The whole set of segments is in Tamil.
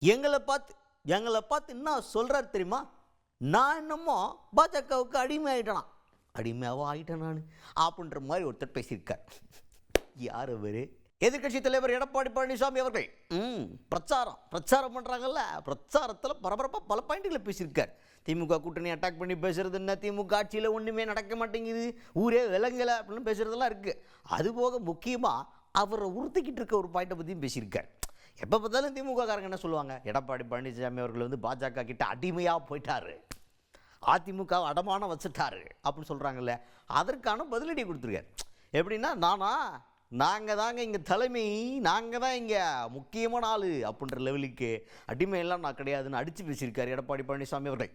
எங்களை பார்த்து என்ன சொல்கிறாரு தெரியுமா? நான் என்னமோ பாஜகவுக்கு அடிமை ஆகிட்டேனா, அடிமையாவோ ஆகிட்டேன் நான் அப்படின்ற மாதிரி ஒருத்தர் பேசியிருக்கார். யார் அவர்? எதிர்கட்சி தலைவர் எடப்பாடி பழனிசாமி அவர்கள் பிரச்சாரம் பண்ணுறாங்கல்ல, பிரச்சாரத்தில் பரபரப்பாக பல பாயிண்ட்களை பேசியிருக்கார். திமுக கூட்டணி அட்டாக் பண்ணி பேசுறது என்ன, திமுக ஆட்சியில் ஒன்றுமே நடக்க மாட்டேங்குது, ஊரே விலங்கலை அப்படின்னு பேசுகிறதெல்லாம் இருக்குது. அதுபோக முக்கியமாக அவரை உறுத்திக்கிட்டு இருக்க ஒரு பாயிண்ட்டை பற்றியும் பேசியிருக்கார். எப்போ பார்த்தாலும் திமுக காரங்க என்ன சொல்லுவாங்க, எடப்பாடி பழனிசாமி அவர்கள் பாஜக கிட்ட அடிமையாக போயிட்டாரு, அதிமுக அடமானம் வச்சுட்டாரு அப்படின்னு சொல்கிறாங்கல்ல, அதற்கான பதிலடி கொடுத்துருக்காரு. எப்படின்னா, நாங்கள் தாங்க இங்கே தலைமை, நாங்கள் தான் இங்கே முக்கியமான ஆள் அப்படின்ற லெவலுக்கு அடிமையெல்லாம் நான் கிடையாதுன்னு அடித்து பேசியிருக்காரு எடப்பாடி பழனிசாமி அவர்கள்.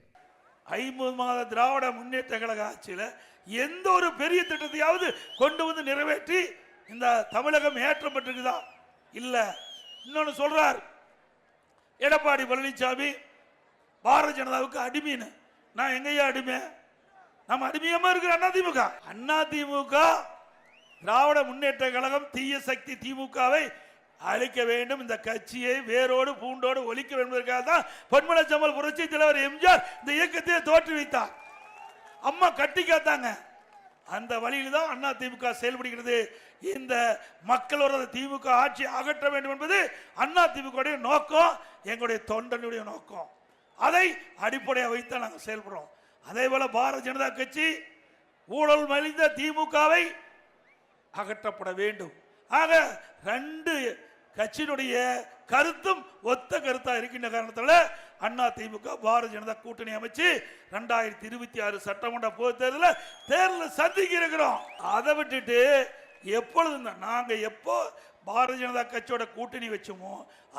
50 மாத திராவிட முன்னேற்ற கழக ஆட்சியில் எந்த ஒரு பெரிய திட்டத்தையாவது கொண்டு வந்து நிறைவேற்றி இந்த தமிழகம் ஏற்றப்பட்டிருக்குதா? இல்லை. இன்னொன்று சொல்றார் எடப்பாடி பழனிசாமி, பாரதிய ஜனதாவுக்கு அடிமைன்னு. நான் எங்கேயா அடிமை? நம்ம அடிமையமா இருக்கிற அதிமுக திராவிட முன்னேற்ற கழகம் தீய சக்தி திமுகவை அழிக்க வேண்டும், இந்த கட்சியை வேரோடு பூண்டோடு ஒழிக்க வேண்டும் என்பதற்காக தான் பொன்மனச்செம்மல் புரட்சி தலைவர் எம்ஜிஆர் இந்த இயக்கத்தை தோற்றுவித்தார். அம்மா கட்டி காத்தாங்க. அந்த வழியில் தான் அதிமுக செயல்படுகிறது. இந்த மக்களோட திமுக ஆட்சி அகற்ற வேண்டும் என்பது அதிமுக நோக்கம், எங்களுடைய தொண்டனுடைய நோக்கம். அதை அடிப்படையாக வைத்து நாங்கள் செயல்படுறோம். அதே போல பாரதிய ஜனதா கட்சி ஊழல் மலிந்த திமுகவை அகற்றப்பட வேண்டும். ஆக ரெண்டு கட்சியினுடைய கருத்தும் ஒத்த கருத்தா இருக்கின்ற காரணத்தால் அதிமுக பாரதிய ஜனதா கூட்டணி அமைச்சு 2026 சட்டமன்ற பொதுத் தேர்தலை சந்திக்க இருக்கிறோம். அதை விட்டுட்டு எப்பொழுது நாங்க எப்போ பாரதிய ஜனதா கட்சியோட கூட்டணி வச்சோமோ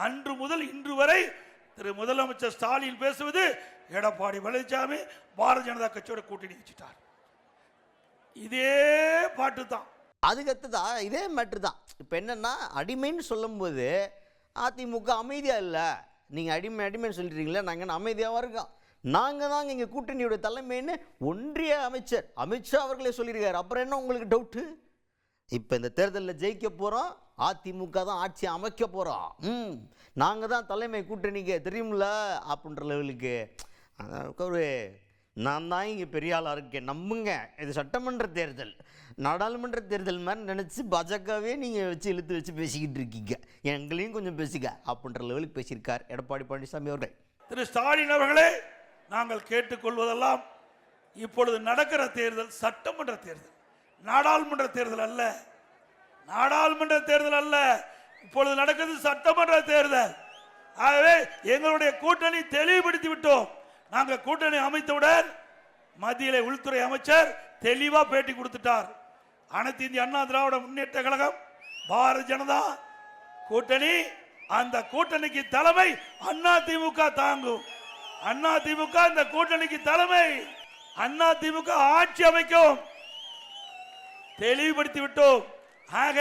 அன்று முதல் இன்று வரை திரு முதலமைச்சர் ஸ்டாலின் பேசுவது, எடப்பாடி பழனிசாமி பாரதிய ஜனதா கட்சியோட கூட்டணி வச்சுட்டார். இதே பாட்டு தான். அதுக்கடுத்து தான் இதே மேட்ரு தான். இப்போ என்னென்னா, அடிமைன்னு சொல்லும்போது அதிமுக அமைதியாக இல்லை, நீங்கள் அடிமைன்னு சொல்லிடுறீங்களே, நாங்கள் அமைதியாக இருக்கோம், நாங்கள் தாங்க இங்கே கூட்டணியோட தலைமைன்னு ஒன்றிய அமைச்சர் அமித்ஷா அவர்களே சொல்லியிருக்காரு. அப்புறம் என்ன உங்களுக்கு டவுட்டு? இப்போ இந்த தேர்தலில் ஜெயிக்க போகிறோம், அதிமுக தான் ஆட்சி அமைக்க போகிறோம், நாங்கள் தான் தலைமை கூட்டணிக்கு தெரியும்ல அப்படின்ற லெவலுக்கு ஒரு நான் தான் இங்கே பெரிய ஆளாக இருக்கேன் நம்புங்க. இது சட்டமன்ற தேர்தல், நாடாளுமன்ற தேர்தல் மாதிரி நினச்சி பாஜகவே நீங்கள் இழுத்து வச்சு பேசிக்கிட்டு இருக்கீங்க, எங்களையும் கொஞ்சம் பேசிக்க அப்படின்ற லெவலுக்கு பேசியிருக்கார் எடப்பாடி பழனிசாமி அவர்கள். திரு ஸ்டாலின் அவர்களே, நாங்கள் கேட்டுக்கொள்வதெல்லாம் இப்பொழுது நடக்கிற தேர்தல் சட்டமன்ற தேர்தல், நாடாளுமன்ற தேர்தல் அல்ல. நாடாளுமன்ற தேர்தல் அல்ல, இப்பொழுது நடக்கிறது சட்டமன்ற தேர்தல். ஆகவே எங்களுடைய கூட்டணி தெளிவுபடுத்தி விட்டோம். நாங்கள் கூட்டணி அமைத்தவுடன் மத்தியிலே உள்துறை அமைச்சர் தெளிவா பேட்டி கொடுத்துட்டார். அனைத்து இந்திய அண்ணா திராவிட முன்னேற்ற கழகம் பாரதிய ஜனதா கூட்டணி, அந்த கூட்டணிக்கு தலைமை அதிமுக தாங்கும். அதிமுக இந்த கூட்டணிக்கு தலைமை, அதிமுக ஆட்சி அமைக்கும். தெளிவுபடுத்தி விட்டோம். ஆக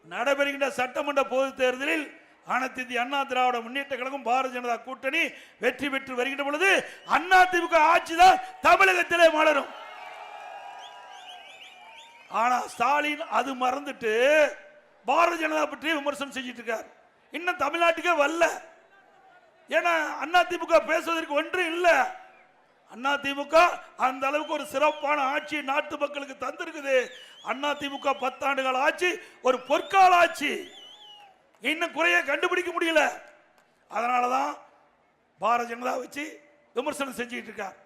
நடைபெறுகின்ற சட்டமன்ற பொதுத் தேர்தலில் அனைத்து இந்திய அண்ணா திராவிட முன்னேற்ற கழகம் பாரதிய ஜனதா கூட்டணி வெற்றி பெற்று வருகின்ற பொழுது அதிமுக ஆட்சி தான் தமிழகத்திலே மலரும். ஆனா ஸ்டாலின் அது மறந்துட்டு பாரதிய ஜனதா பற்றி விமர்சனம் செஞ்சிட்டு இருக்கார். இன்னும் தமிழ்நாட்டுக்கே வரல. ஏன்னா அதிமுக பேசுவதற்கு ஒன்றும் இல்லை. அதிமுக அந்த அளவுக்கு ஒரு சிறப்பான ஆட்சி நாட்டு மக்களுக்கு தந்திருக்குது. அதிமுக 10 ஆண்டுகால ஆட்சி ஒரு பொற்கால ஆட்சி, இன்னும் குறைய கண்டுபிடிக்க முடியல. அதனாலதான் பாரதிய ஜனதா வச்சு விமர்சனம் செஞ்சுட்டு இருக்கார்.